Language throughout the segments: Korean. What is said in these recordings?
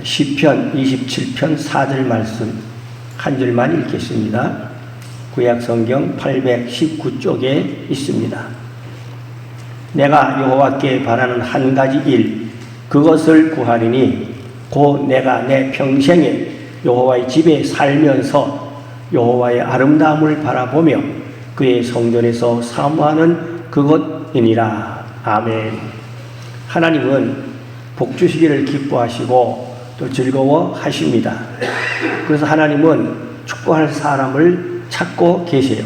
시편 27편 4절 말씀 한 줄만 읽겠습니다. 구약성경 819쪽에 있습니다. 내가 여호와께 바라는 한 가지 일 그것을 구하리니 곧 내가 내 평생에 여호와의 집에 살면서 여호와의 아름다움을 바라보며 그의 성전에서 사모하는 그것이니라. 아멘. 하나님은 복 주시기를 기뻐하시고 또 즐거워하십니다. 그래서 하나님은 축복할 사람을 찾고 계세요.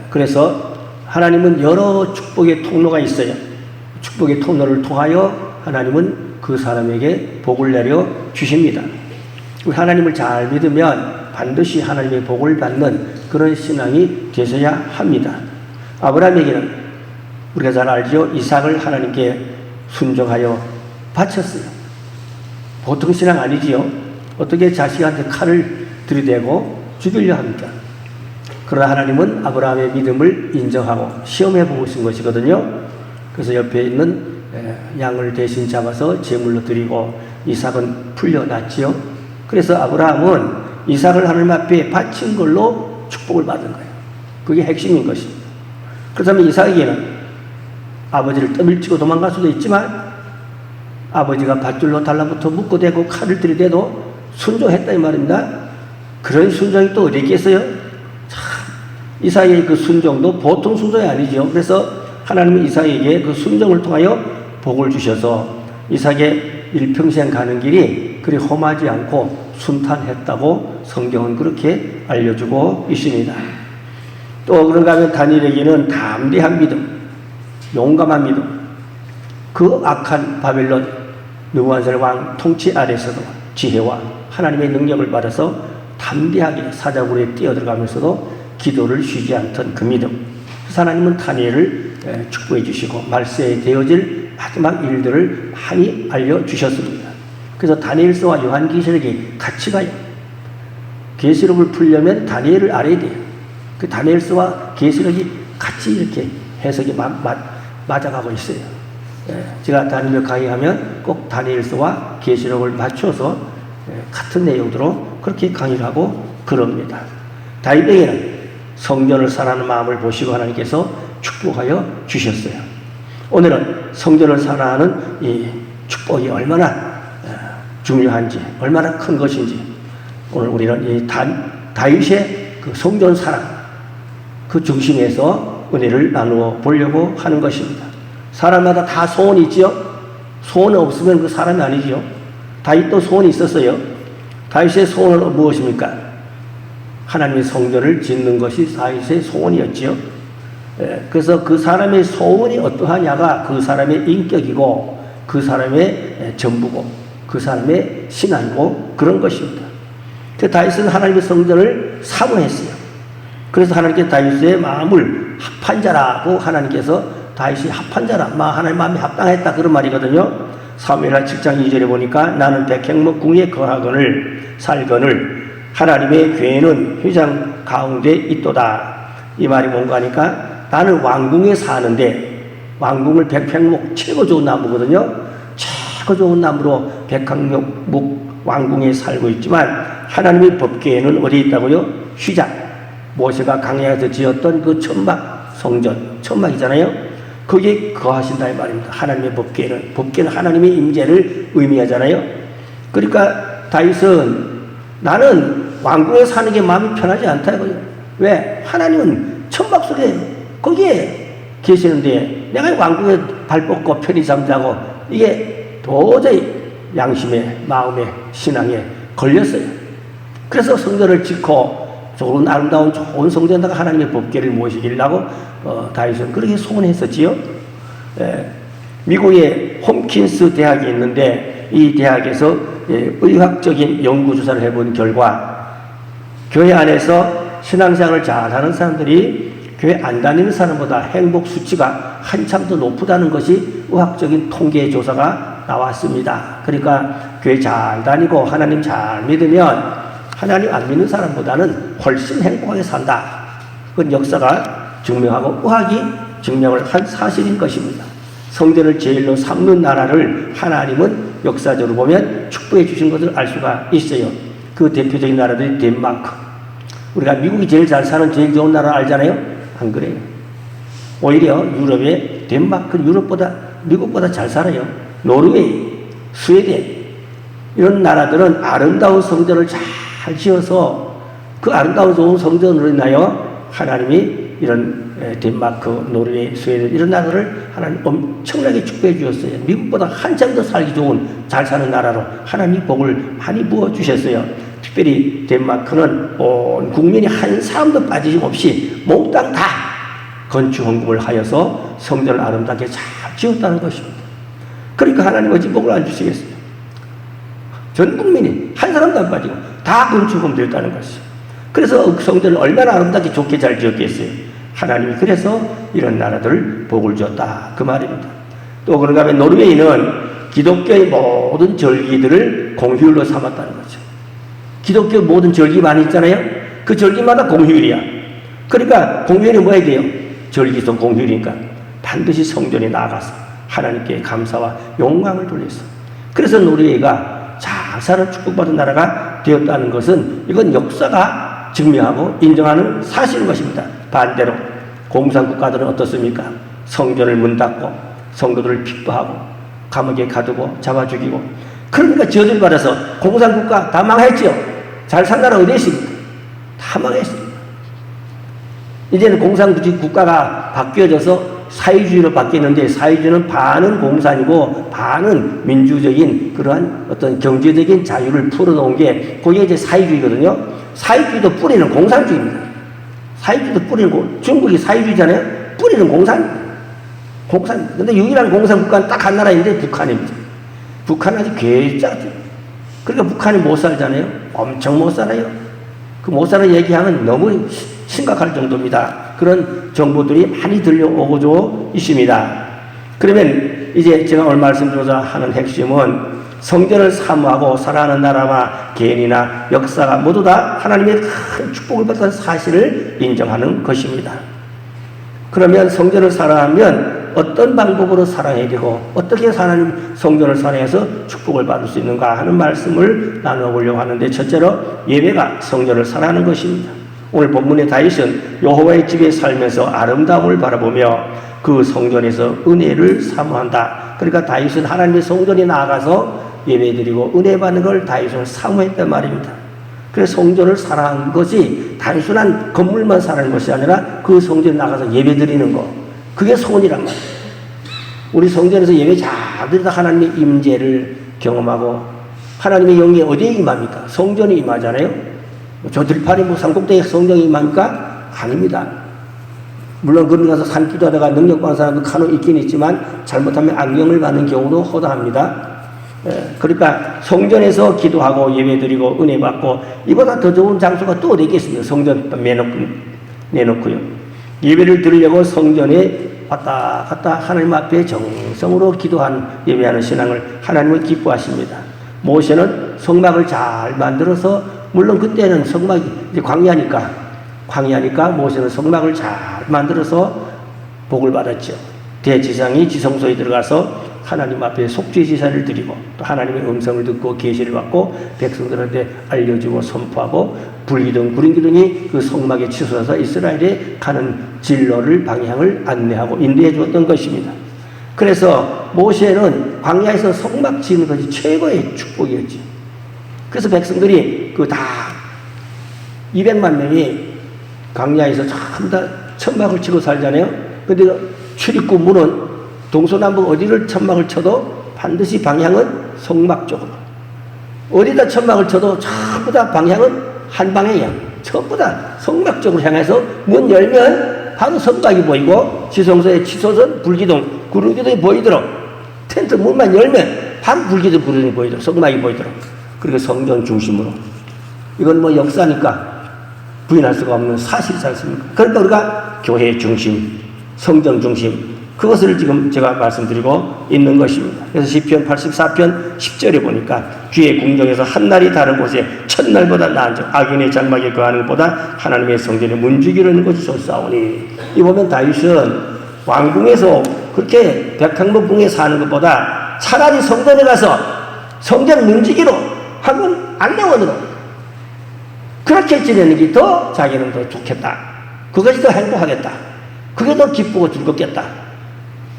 그래서 하나님은 여러 축복의 통로가 있어요. 축복의 통로를 통하여 하나님은 그 사람에게 복을 내려 주십니다. 하나님을 잘 믿으면 반드시 하나님의 복을 받는 그런 신앙이 되셔야 합니다. 아브라함에게는 우리가 잘 알죠. 이삭을 하나님께 순종하여 바쳤어요. 보통 신앙 아니지요. 어떻게 자식한테 칼을 들이대고 죽이려 합니까? 그러나 하나님은 아브라함의 믿음을 인정하고 시험해 보신 것이거든요. 그래서 옆에 있는 양을 대신 잡아서 제물로 드리고 이삭은 풀려났지요. 그래서 아브라함은 이삭을 하나님 앞에 바친 걸로 축복을 받은 거예요. 그게 핵심인 것입니다. 그렇다면 이삭에게는 아버지를 떠밀치고 도망갈 수도 있지만 아버지가 밧줄로 달라붙어 묶어대고 칼을 들이대도 순종했다 이 말입니다. 그런 순종이 또 어디 있겠어요? 참, 이삭의 그 순종도 보통 순종이 아니죠. 그래서 하나님은 이삭에게 그 순종을 통하여 복을 주셔서 이삭의 일평생 가는 길이 그리 험하지 않고 순탄했다고 성경은 그렇게 알려주고 있습니다. 또 그런가 하면 다니엘에게는 담대한 믿음, 용감한 믿음, 그 악한 바벨론 느부갓네살 왕 통치 아래서도 지혜와 하나님의 능력을 받아서 담대하게 사자굴에 뛰어들어가면서도 기도를 쉬지 않던 그 믿음. 그래서 하나님은 다니엘을 축복해 주시고 말세에 되어질 마지막 일들을 많이 알려주셨습니다. 그래서 다니엘서와 요한계시록이 같이 가요. 계시록을 풀려면 다니엘을 알아야 돼요. 그 다니엘서와 계시록이 같이 이렇게 해석이 맞아가고 있어요. 제가 다니엘 강의하면 꼭 다니엘서와 계시록을 맞춰서 같은 내용으로 그렇게 강의를 하고 그럽니다. 다윗에게는 성전을 사랑하는 마음을 보시고 하나님께서 축복하여 주셨어요. 오늘은 성전을 사랑하는 이 축복이 얼마나 중요한지, 얼마나 큰 것인지 오늘 우리는 이 다윗의 그 성전 사랑 그 중심에서 은혜를 나누어 보려고 하는 것입니다. 사람마다 다 소원이 있지요. 소원 없으면 그 사람이 아니지요. 다윗도 소원이 있었어요. 다윗의 소원은 무엇입니까? 하나님의 성전을 짓는 것이 다윗의 소원이었지요. 그래서 그 사람의 소원이 어떠하냐가 그 사람의 인격이고 그 사람의 전부고 그 사람의 신앙이고 그런 것입니다. 다윗은 하나님의 성전을 사모했어요. 그래서 하나님께 다윗의 마음을 합한 자라고 하나님께서 다윗이 합한 자라, 하나님 마음이 합당했다 그런 말이거든요. 사무엘하 7장 2절에 보니까 나는 백향목 궁에 거하거늘 살거늘 하나님의 괴는 휘장 가운데 있도다. 이 말이 뭔가 하니까 나는 왕궁에 사는데 왕궁을 백향목 최고 좋은 나무거든요. 최고 좋은 나무로 백향목 왕궁에 살고 있지만 하나님의 법궤에는 어디 있다고요? 휘장. 모세가 강야에서 지었던 그 천막 성전, 천막이잖아요. 거기에 거하신다 이 말입니다. 하나님의 법궤는 하나님의 임재를 의미하잖아요. 그러니까 다윗은 나는 왕궁에 사는 게 마음이 편하지 않다 이거예요. 왜? 하나님은 천막 속에 거기에 계시는데 내가 왕궁에 발 뻗고 편히 잠자고 이게 도저히 양심에 마음에 신앙에 걸렸어요. 그래서 성전을 짓고 좋은 아름다운 좋은 성전에다가 하나님의 법궤를 모시기려고 다윗은 그렇게 소원했었지요. 미국의 홈킨스 대학이 있는데 이 대학에서 의학적인 연구조사를 해본 결과 교회 안에서 신앙생활을 잘하는 사람들이 교회 안 다니는 사람보다 행복 수치가 한참 더 높다는 것이 의학적인 통계 조사가 나왔습니다. 그러니까 교회 잘 다니고 하나님 잘 믿으면 하나님 안 믿는 사람보다는 훨씬 행복하게 산다. 그건 역사가 증명하고 의학이 증명을 한 사실인 것입니다. 성전을 제일로 삼는 나라를 하나님은 역사적으로 보면 축복해 주신 것을 알 수가 있어요. 그 대표적인 나라들이 덴마크. 우리가 미국이 제일 잘 사는 제일 좋은 나라 알잖아요? 안 그래요. 오히려 유럽에 덴마크는 유럽보다, 미국보다 잘 살아요. 노르웨이, 스웨덴, 이런 나라들은 아름다운 성전을 잘 지어서 그 아름다운 좋은 성전으로 인하여 하나님이 이런 덴마크, 노르웨이, 스웨덴 이런 나라를 하나님 엄청나게 축복해 주셨어요. 미국보다 한참 더 살기 좋은 잘 사는 나라로 하나님이 복을 많이 부어 주셨어요. 특별히 덴마크는 온 국민이 한 사람도 빠짐없이 몽땅 다 건축 헌금을 하여서 성전을 아름답게 잘 지었다는 것입니다. 그러니까 하나님 어찌 복을 안 주시겠어요? 전 국민이 한 사람도 안 빠지고 다 건축 헌금되었다는 것이죠. 그래서 성전을 얼마나 아름답게 좋게 잘 지었겠어요. 하나님이 그래서 이런 나라들을 복을 줬다 그 말입니다. 또 그런가 하면 노르웨이는 기독교의 모든 절기들을 공휴일로 삼았다는 거죠. 기독교 모든 절기 많이 있잖아요. 그 절기마다 공휴일이야. 그러니까 공휴일이 뭐 해야 돼요? 절기성 공휴일이니까 반드시 성전에 나가서 하나님께 감사와 영광을 돌렸어. 그래서 노르웨이가 잘 사는 축복받은 나라가 되었다는 것은 이건 역사가 증명하고 인정하는 사실인 것입니다. 반대로 공산국가들은 어떻습니까? 성전을 문 닫고 성도들을 핍박하고 감옥에 가두고 잡아 죽이고, 그러니까 저주를 받아서 공산국가 다 망했죠. 잘 산 나라 어디 있습니까? 다 망했습니다. 이제는 공산국가가 바뀌어져서 사회주의로 바뀌었는데, 사회주의는 반은 공산이고 반은 민주적인 그러한 어떤 경제적인 자유를 풀어놓은 게 그게 이제 사회주의거든요. 사회주의도 뿌리는 공산주의입니다. 사회주의도 뿌리는 중국이 사회주의잖아요. 뿌리는 공산입니다. 공산. 근데 유일한 공산국가는 딱 한 나라인데 북한입니다. 북한은 아주 괴짜죠. 그러니까 북한이 못 살잖아요. 엄청 못 살아요. 그 못 사는 얘기하면 너무 심각할 정도입니다. 그런 정보들이 많이 들려오고 있습니다. 그러면 이제 제가 오늘 말씀드리고자 하는 핵심은 성전을 사모하고 사랑하는 나라와 개인이나 역사가 모두 다 하나님의 큰 축복을 받은 사실을 인정하는 것입니다. 그러면 성전을 사랑하면 어떤 방법으로 사랑해야 되고 어떻게 하나님 성전을 사랑해서 축복을 받을 수 있는가 하는 말씀을 나눠보려고 하는데, 첫째로 예배가 성전을 사랑하는 것입니다. 오늘 본문의 다윗은 여호와의 집에 살면서 아름다움을 바라보며 그 성전에서 은혜를 사모한다. 그러니까 다윗은 하나님의 성전에 나아가서 예배드리고 은혜 받는 걸 다윗은 사모했단 말입니다. 그래서 성전을 사랑한 것이 단순한 건물만 사랑하는 것이 아니라 그 성전에 나가서 예배드리는 것, 그게 소원이란 말이에요. 우리 성전에서 예배 잘 드리다 하나님의 임재를 경험하고, 하나님의 영이 어디에 임합니까? 성전에 임하잖아요. 저 들판이 뭐 산꼭대기에 성전에 임합니까? 아닙니다. 물론 그런 가서 산기도하다가 능력받은 사람도 간혹 있긴 있지만 잘못하면 악령을 받는 경우도 허다합니다. 그러니까 성전에서 기도하고 예배드리고 은혜 받고, 이보다 더 좋은 장소가 또 어디 있겠습니까? 성전 내놓고요. 예배를 드리려고 성전에 왔다 갔다 하나님 앞에 정성으로 기도한 예배하는 신앙을 하나님은 기뻐하십니다. 모세는 성막을 잘 만들어서, 물론 그때는 성막이 이제 광야니까 모세는 성막을 잘 만들어서 복을 받았죠. 대지상이 지성소에 들어가서 하나님 앞에 속죄 제사를 드리고 또 하나님의 음성을 듣고 계시를 받고 백성들한테 알려주고 선포하고 불기둥 구름기둥이 그 성막에 치솟아서 이스라엘에 가는 진로를 방향을 안내하고 인도해 주었던 것입니다. 그래서 모세는 광야에서 성막 지는 것이 최고의 축복이었지. 그래서 백성들이 그 다 200만 명이 광야에서 전부 다 천막을 치고 살잖아요. 근데 출입구 문은 동서남북 어디를 천막을 쳐도 반드시 방향은 성막 쪽으로. 어디다 천막을 쳐도 전부 다 방향은 한 방향이야. 전부 다 성막 쪽으로 향해서 문 열면 바로 성막이 보이고 지성소에 치솟은 불기둥, 구름기둥이 보이도록, 텐트 문만 열면 바로 불기둥, 구름이 보이도록, 성막이 보이도록. 그리고 성전 중심으로. 이건 뭐 역사니까 부인할 수가 없는 사실이지 않습니까? 그러니까 우리가 교회 중심, 성전 중심, 그것을 지금 제가 말씀드리고 있는 것입니다. 그래서 시편 84편 10절에 보니까 주의 궁정에서 한날이 다른 곳에 첫날보다 나은 적 악인의 장막에 거하는 것보다 하나님의 성전에 문지기를 곳이 좋사오니. 이 보면 다윗은 왕궁에서 그렇게 백향목궁에 사는 것보다 차라리 성전에 가서 성전 문지기로 혹은 안내원으로 그렇게 지내는 게 더 자기는 더 좋겠다. 그것이 더 행복하겠다. 그게 더 기쁘고 즐겁겠다.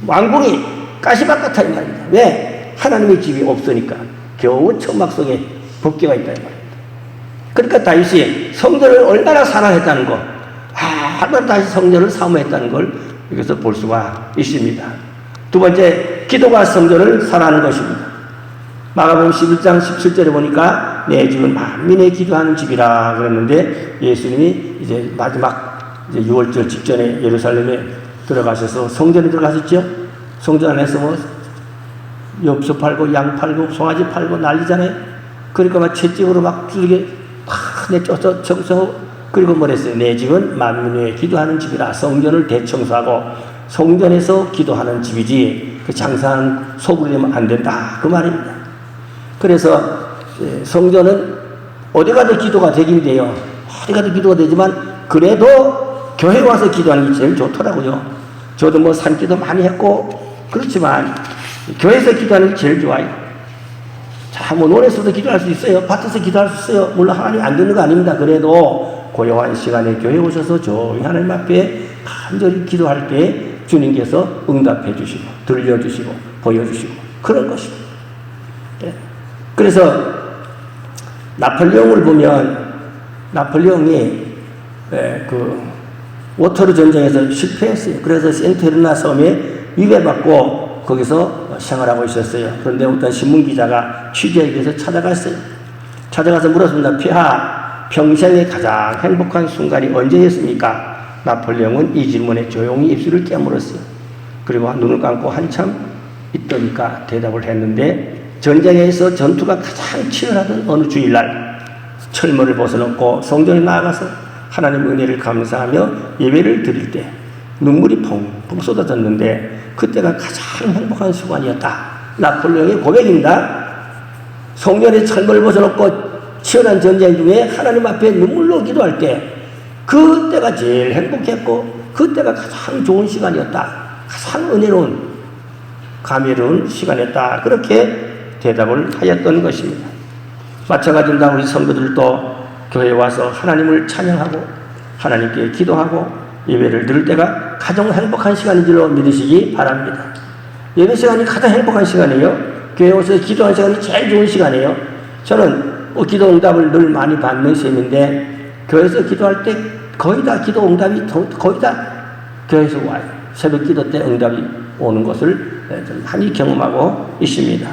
왕궁이 가시밭 같아 이 말입니다. 왜? 하나님의 집이 없으니까 겨우 천막 속에 법궤가 있다 이 말입니다. 그러니까 다윗이 성전을 얼마나 사랑했다는 거, 얼마나 다시 성전을 사모했다는 걸 여기서 볼 수가 있습니다. 두 번째, 기도가 성전을 사랑하는 것입니다. 마가복음 11장 17절에 보니까 내 집은 만민의 기도하는 집이라 그랬는데 예수님이 이제 마지막 이제 6월절 직전에 예루살렘에 들어가셔서 성전에 들어가셨죠. 성전 안에서 뭐 엽서 팔고 양 팔고 송아지 팔고 난리잖아요. 그러니까 막 채찍으로 막 두들겨 내쫓아서 청소. 그리고 뭐랬어요? 내 집은 만민의 기도하는 집이라. 성전을 대청소하고 성전에서 기도하는 집이지 그 장사하는 소굴이 되면 안 된다 그 말입니다. 그래서 성전은 어디 가도 기도가 되긴 돼요. 어디 가도 기도가 되지만 그래도 교회 와서 기도하는 게 제일 좋더라고요. 저도 뭐 산기도 많이 했고 그렇지만 교회에서 기도하는 게 제일 좋아요. 자, 뭐 논에서도 기도할 수 있어요. 밭에서 기도할 수 있어요. 물론 하나님 안 듣는 거 아닙니다. 그래도 고요한 시간에 교회 오셔서 조용히 하나님 앞에 간절히 기도할 때 주님께서 응답해 주시고 들려주시고 보여주시고 그런 것입니다. 네. 그래서 나폴레옹을 보면 나폴레옹이 그 워터루 전쟁에서 실패했어요. 그래서 센테르나 섬에 위배받고 거기서 생활하고 있었어요. 그런데 어떤 신문기자가 취재하기 위해서 찾아갔어요. 찾아가서 물었습니다. 폐하, 평생에 가장 행복한 순간이 언제였습니까? 나폴레옹은 이 질문에 조용히 입술을 깨물었어요. 그리고 눈을 감고 한참 있더니까 대답을 했는데 전쟁에서 전투가 가장 치열하던 어느 주일날 철문을 벗어놓고 성전에 나아가서 하나님 은혜를 감사하며 예배를 드릴 때 눈물이 펑펑 쏟아졌는데 그때가 가장 행복한 순간이었다. 나폴레옹의 고백입니다. 성전에 철문을 벗어놓고 치열한 전쟁 중에 하나님 앞에 눈물로 기도할 때 그때가 제일 행복했고 그때가 가장 좋은 시간이었다. 가장 은혜로운 감회로운 시간이었다. 그렇게 대답을 하였던 것입니다. 마찬가지입니다. 우리 성도들도 교회에 와서 하나님을 찬양하고 하나님께 기도하고 예배를 드릴 때가 가장 행복한 시간인 줄로 믿으시기 바랍니다. 예배 시간이 가장 행복한 시간이에요. 교회에 오셔서 기도하는 시간이 제일 좋은 시간이에요. 저는 기도 응답을 늘 많이 받는 셈인데 교회에서 기도할 때 거의 다 기도 응답이 거의 다 교회에서 와요. 새벽 기도 때 응답이 오는 것을 많이 경험하고 있습니다.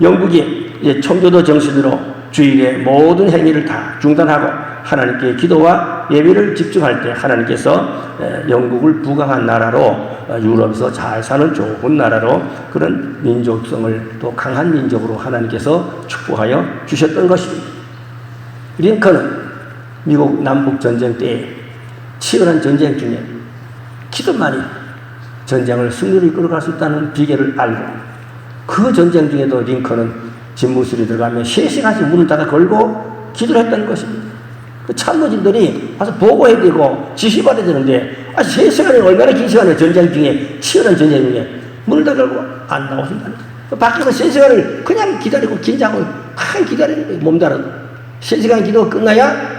영국이 청교도 정신으로 주일의 모든 행위를 다 중단하고 하나님께 기도와 예배를 집중할 때 하나님께서 영국을 부강한 나라로 유럽에서 잘 사는 좋은 나라로 그런 민족성을 또 강한 민족으로 하나님께서 축복하여 주셨던 것입니다. 링컨은 미국 남북전쟁 때 치열한 전쟁 중에 기도만이 전쟁을 승리로 이끌어갈 수 있다는 비결을 알고 그 전쟁 중에도 링컨은 집무실에 들어가면 3시간씩 문을 닫아 걸고 기도를 했다는 것입니다. 그 참모진들이 와서 보고해야 되고 지시받아야 되는데 3시간이 얼마나 긴 시간이에요. 전쟁 중에 치열한 전쟁 중에 문을 다 걸고 안 나오신다. 밖에서 3시간을 그냥 기다리고 긴장하고 기다리는 몸달아도 3시간 기도가 끝나야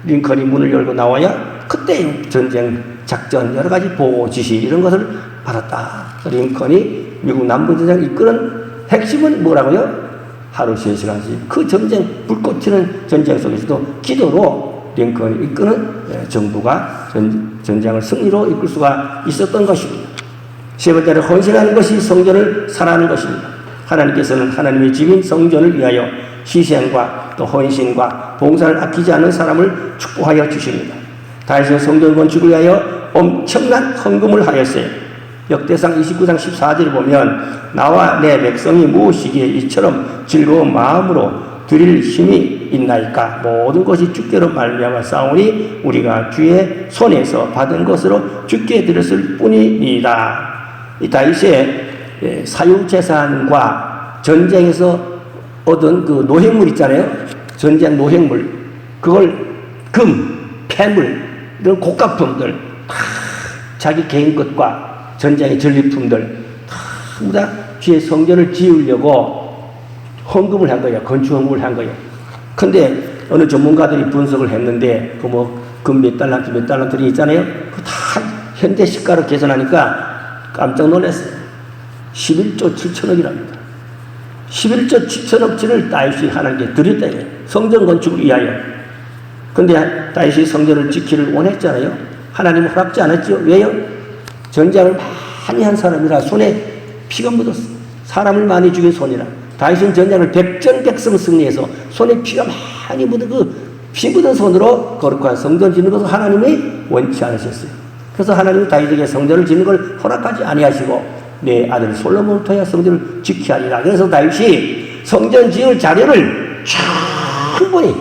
링컨이 문을 열고 나와야 그때 전쟁 작전 여러 가지 보고 지시 이런 것을 받았다. 링컨이 미국 남북전쟁을 이끄는 핵심은 뭐라고요? 하루 3시간씩 그 전쟁 불꽃 튀는 전쟁 속에서도 기도로 링컨이 이끄는 정부가 전쟁을 승리로 이끌 수가 있었던 것입니다. 세 번째로 헌신하는 것이 성전을 사랑하는 것입니다. 하나님께서는 하나님의 집인 성전을 위하여 희생과 또 헌신과 봉사를 아끼지 않는 사람을 축복하여 주십니다. 다윗은 성전 건축을 위하여 엄청난 헌금을 하였어요. 역대상 29장 14절을 보면 나와 내 백성이 무엇이기에 이처럼 즐거운 마음으로 드릴 힘이 있나이까. 모든 것이 주께로 말미암아 싸우니 우리가 주의 손에서 받은 것으로 주께 드렸을 뿐이니이다. 이 다윗의 사유재산과 전쟁에서 얻은 그 노획물 있잖아요. 전쟁 노획물. 그걸 금, 폐물, 이런 고가품들 다 자기 개인 것과 전쟁의 전리품들 전부 다 주의 성전을 지으려고 헌금을 한 거예요. 건축 헌금을 한 거예요. 근데 어느 전문가들이 분석을 했는데 그 뭐 금 몇 달란트 몇 달란트리 있잖아요. 그 다 현대 시가로 계산하니까 깜짝 놀랐어요. 11조 7천억이랍니다. 11조 7천억치를 다윗이 하나님께 드렸다 이거예요. 성전 건축을 위하여. 근데 다윗이 성전을 지키를 원했잖아요. 하나님은 허락지 않았죠. 왜요? 전쟁을 많이 한 사람이라 손에 피가 묻었어. 사람을 많이 죽인 손이라. 다윗은 전쟁을 백전백승 승리해서 손에 피가 많이 묻은 그 피 묻은 손으로 거룩한 성전 짓는 것을 하나님이 원치 않으셨어요. 그래서 하나님은 다윗에게 성전을 짓는 걸 허락하지 아니하시고 내 아들 솔로몬을 통해 성전을 지켜야 하리라. 그래서 다윗이 성전 지을 자료를 충분히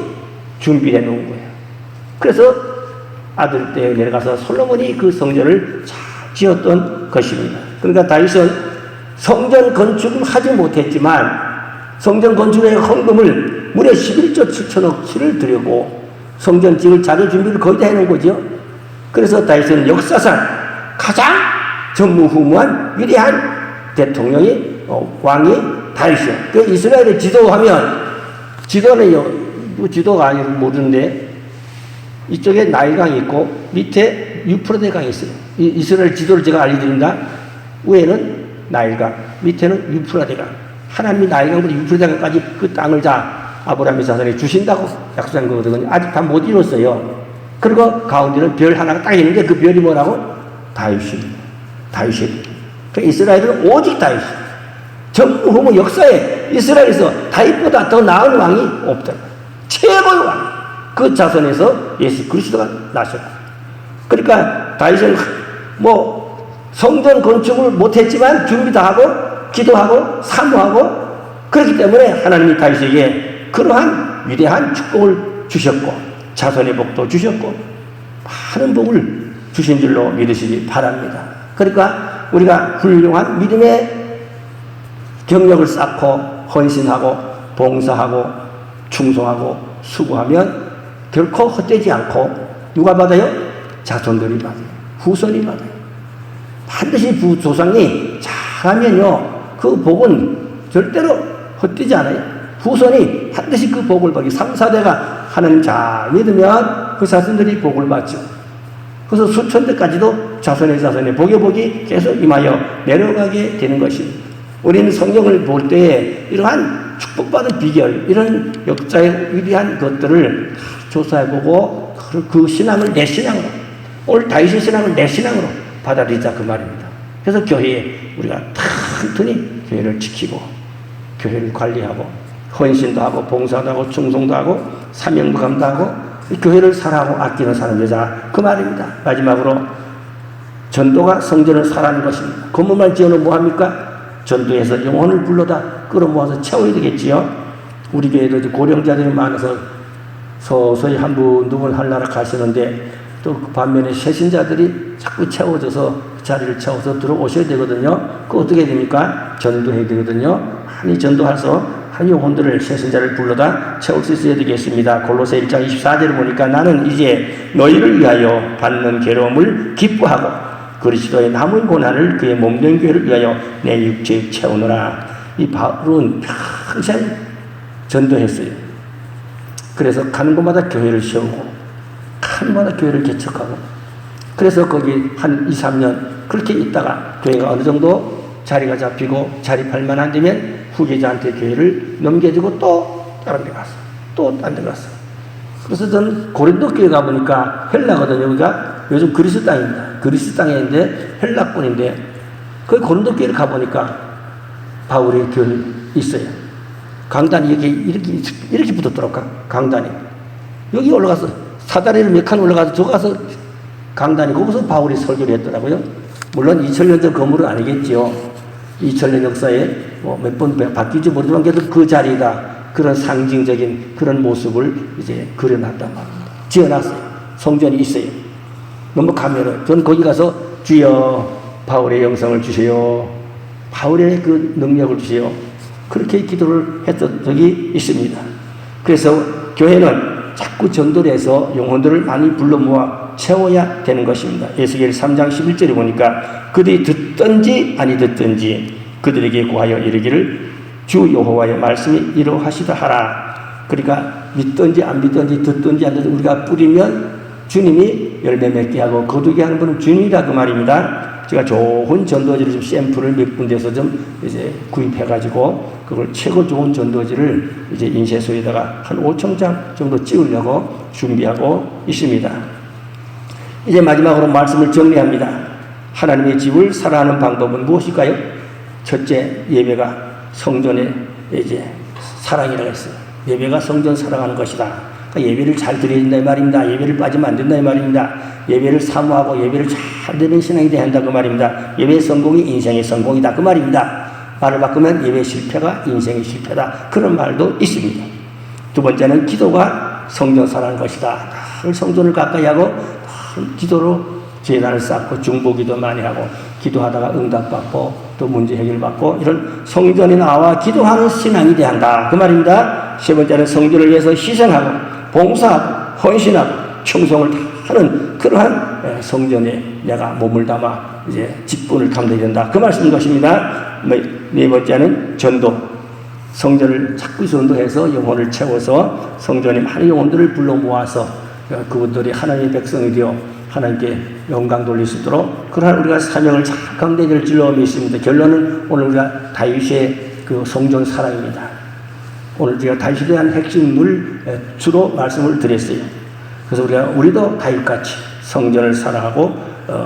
준비해 놓은 거예요. 그래서 아들 때 내려가서 솔로몬이 그 성전을 잘 지었던 것입니다. 그러니까 다윗은 성전 건축을 하지 못했지만 성전 건축의 헌금을 무려 11조 7천억치를 드리고 성전 지을 자료 준비를 거의 다 해놓은 거죠. 그래서 다윗은 역사상 가장 전무후무한 위대한 대통령이 왕이 다윗이요. 그 이스라엘을 지도하면 지도는요, 지도가 아니고 모르는데 이쪽에 나일강이 있고 밑에 유프라데 강이 있어요. 이스라엘 지도를 제가 알려드립니다. 위에는 나일강, 밑에는 유프라데강. 하나님이 나일강부터 유프라데강까지 그 땅을 다 아브라함의 자손에 주신다고 약속한 거거든요. 아직 다 못 이뤘어요. 그리고 가운데는 별 하나가 딱 있는데 그 별이 뭐라고? 다윗입니다. 다윗이. 그 이스라엘은 오직 다윗. 전무후무 역사에 이스라엘에서 다윗보다 더 나은 왕이 없다. 최고의 왕. 그 자손에서 예수 그리스도가 나셨고. 그러니까 다윗은 뭐 성전 건축을 못했지만 준비도 하고 기도하고 사모하고 그렇기 때문에 하나님이 다윗에게 그러한 위대한 축복을 주셨고 자손의 복도 주셨고 많은 복을 주신 줄로 믿으시기 바랍니다. 그러니까 우리가 훌륭한 믿음의 경력을 쌓고 헌신하고 봉사하고 충성하고 수고하면 결코 헛되지 않고 누가 받아요? 자손들이 받아요. 후손이 받아요. 반드시 조상이 잘하면요 그 복은 절대로 헛되지 않아요. 후손이 반드시 그 복을 받기 3, 4대가 하나님 잘 믿으면 그 자손들이 복을 받죠. 그래서 수천 대까지도 자손의 복이 계속 임하여 내려가게 되는 것입니다. 우리는 성경을 볼 때에 이러한 축복받은 비결, 이런 역사의 위대한 것들을 조사해보고 그 신앙을 내 신앙으로, 오늘 다윗의 신앙을 내 신앙으로 받아들이자 그 말입니다. 그래서 교회에 우리가 튼튼히 교회를 지키고 교회를 관리하고 헌신도 하고 봉사도 하고 충성도 하고 사명도 감당하고 교회를 사랑하고 아끼는 사람 여자 그 말입니다. 마지막으로 전도가 성전을 사랑하는 것입니다. 건물만 지어놓으면 뭐합니까? 전도해서 영혼을 불러다 끌어모아서 채워야 되겠지요. 우리 교회도 고령자들이 많아서 서서히 한 분 두 분 하려고 가시는데 또 반면에 새신자들이 자꾸 채워져서 그 자리를 채워서 들어오셔야 되거든요. 그 어떻게 됩니까? 전도해야 되거든요. 많이 전도해서 한 영혼들을 새신자를 불러다 채울 수 있어야 되겠습니다. 골로새 1장 24절을 보니까 나는 이제 너희를 위하여 받는 괴로움을 기뻐하고 그리스도의 남은 고난을 그의 몸된 교회를 위하여 내 육체에 채우노라. 이 바울은 평생 전도했어요. 그래서 가는 곳마다 교회를 세우고 가는 곳마다 교회를 개척하고 그래서 거기 한 2, 3년 그렇게 있다가 교회가 어느 정도 자리가 잡히고 자립할 만한 되면 후계자한테 교회를 넘겨주고 또 다른 데 갔어. 또 딴 데 갔어. 그래서 저는 고린도 교회 가보니까 헬라거든요. 여기가 요즘 그리스 땅입니다. 그리스 땅에 있는데 헬라권인데 그 고린도 교회를 가보니까 바울의 교회 있어요. 강단이 이렇게 붙었더라고. 강단이. 여기 올라가서 사다리를 몇 칸 올라가서 저 가서 강단이 거기서 바울이 설교를 했더라고요. 물론 2000년 전 건물은 아니겠지요. 2000년 역사에 뭐 몇 번 바뀌지 모르지만 그래도 그 자리가 그런 상징적인 그런 모습을 이제 그려놨단 말입니다. 지어놨어요. 성전이 있어요. 넘어가면은 저는 거기 가서 주여 바울의 영성을 주세요. 바울의 그 능력을 주세요. 그렇게 기도를 했던 적이 있습니다. 그래서 교회는 자꾸 전도를 해서 영혼들을 많이 불러 모아 채워야 되는 것입니다. 에스겔 3장 11절에 보니까 그들이 듣든지 아니 듣든지 그들에게 구하여 이르기를 주 여호와의 말씀이 이러하시다 하라. 그러니까 믿든지 안 믿든지 듣든지 안 듣든지 우리가 뿌리면 주님이 열매 맺게 하고 거두게 하는 분은 주님이다 그 말입니다. 제가 좋은 전도지를 좀 샘플을 몇 군데서 좀 이제 구입해가지고 그걸 최고 좋은 전도지를 이제 인쇄소에다가 한 5,000장 정도 찍으려고 준비하고 있습니다. 이제 마지막으로 말씀을 정리합니다. 하나님의 집을 살아가는 방법은 무엇일까요? 첫째, 예배가 성전의 이제 사랑이라고 했어요. 예배가 성전 살아가는 것이다. 그러니까 예배를 잘 드려야 된다 이 말입니다. 예배를 빠지면 안 된다 이 말입니다. 예배를 사모하고 예배를 잘 드리는 신앙이 돼야 한다 그 말입니다. 예배의 성공이 인생의 성공이다 그 말입니다. 말을 바꾸면 예배 실패가 인생의 실패다 그런 말도 있습니다. 두 번째는 기도가 성전 살아가는 것이다. 늘 성전을 가까이 하고 기도로 제단을 쌓고 중보기도 많이 하고 기도하다가 응답받고 또 문제 해결받고 이런 성전에 나와 기도하는 신앙이 돼야 한다 그 말입니다. 세 번째는 성전을 위해서 희생하고 봉사하고 헌신하고 충성을 하는 그러한 성전에 내가 몸을 담아 이제 직분을 감당해야 된다 그 말씀인 것입니다. 네 번째는 전도. 성전을 자꾸 전도해서 영혼을 채워서 성전에 많은 영혼들을 불러 모아서 그분들이 하나님의 백성이 되어 하나님께 영광 돌릴 수 있도록 그러한 우리가 사명을 잘 감당될 줄로 믿습니다. 결론은 오늘 우리가 다윗의 그 성전 사랑입니다. 오늘 제가 다윗에 대한 핵심을 주로 말씀을 드렸어요. 그래서 우리도 다윗같이 성전을 사랑하고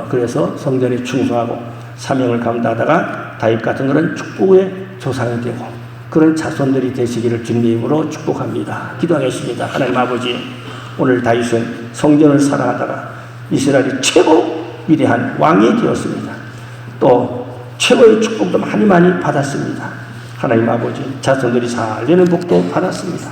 그래서 성전에 충성하고 사명을 감당하다가 다윗 같은 그런 축복의 조상이 되고 그런 자손들이 되시기를 주님의 이름으로 축복합니다. 기도하겠습니다. 하나님 아버지, 오늘 다윗은 성전을 사랑하다가 이스라엘이 최고 위대한 왕이 되었습니다. 또 최고의 축복도 많이 받았습니다. 하나님 아버지, 자손들이 잘 되는 복도 받았습니다.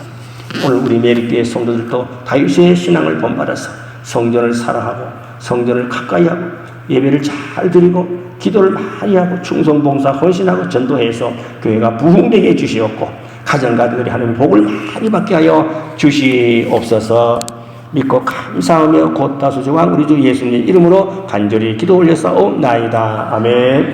오늘 우리 메리교회 성도들도 다윗의 신앙을 본받아서 성전을 사랑하고 성전을 가까이 하고 예배를 잘 드리고 기도를 많이 하고 충성 봉사 헌신하고 전도해서 교회가 부흥되게 해주시옵고 가정가족들이 하나님 복을 많이 받게 하여 주시옵소서. 믿고 감사하며 곧 다소저왕 우리 주 예수님 이름으로 간절히 기도 올려싸옵나이다. 아멘.